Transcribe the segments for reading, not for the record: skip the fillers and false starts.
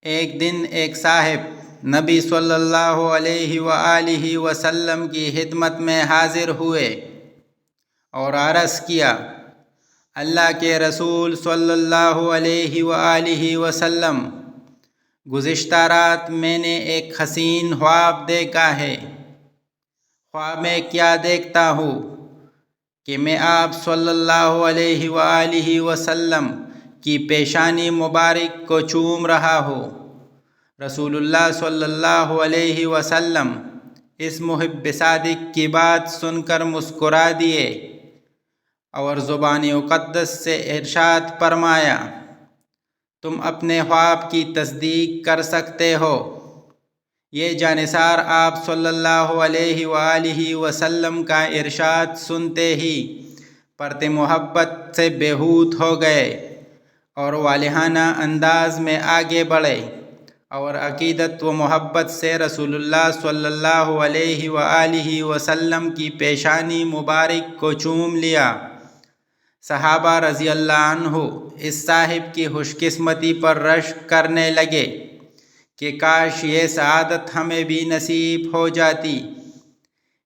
ایک دن ایک صاحب نبی صلی اللہ علیہ وآلہ وسلم کی خدمت میں حاضر ہوئے اور عرض کیا، اللہ کے رسول صلی اللہ علیہ وآلہ وسلم، گزشتہ رات میں نے ایک حسین خواب دیکھا ہے۔ خواب میں کیا دیکھتا ہوں کہ میں آپ صلی اللہ علیہ وآلہ وسلم کی پیشانی مبارک کو چوم رہا ہوں۔ رسول اللہ صلی اللہ علیہ وسلم اس محب صادق کی بات سن کر مسکرا دیے اور زبان مقدس سے ارشاد فرمایا، تم اپنے خواب کی تصدیق کر سکتے ہو۔ یہ جانثار آپ صلی اللہ علیہ وآلہ وسلم کا ارشاد سنتے ہی پرت محبت سے بےہود ہو گئے اور والہانہ انداز میں آگے بڑھے اور عقیدت و محبت سے رسول اللہ صلی اللہ علیہ وآلہ وسلم کی پیشانی مبارک کو چوم لیا۔ صحابہ رضی اللہ عنہ اس صاحب کی خوش قسمتی پر رشک کرنے لگے کہ کاش یہ سعادت ہمیں بھی نصیب ہو جاتی۔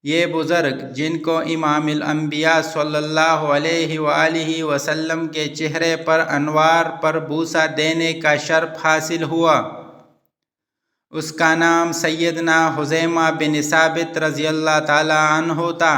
یہ بزرگ جن کو امام الانبیاء صلی اللہ علیہ وآلہ وسلم کے چہرے پر انوار پر بوسہ دینے کا شرف حاصل ہوا، اس کا نام سیدنا خزیمہ بن ثابت رضی اللہ تعالی عنہ تھا۔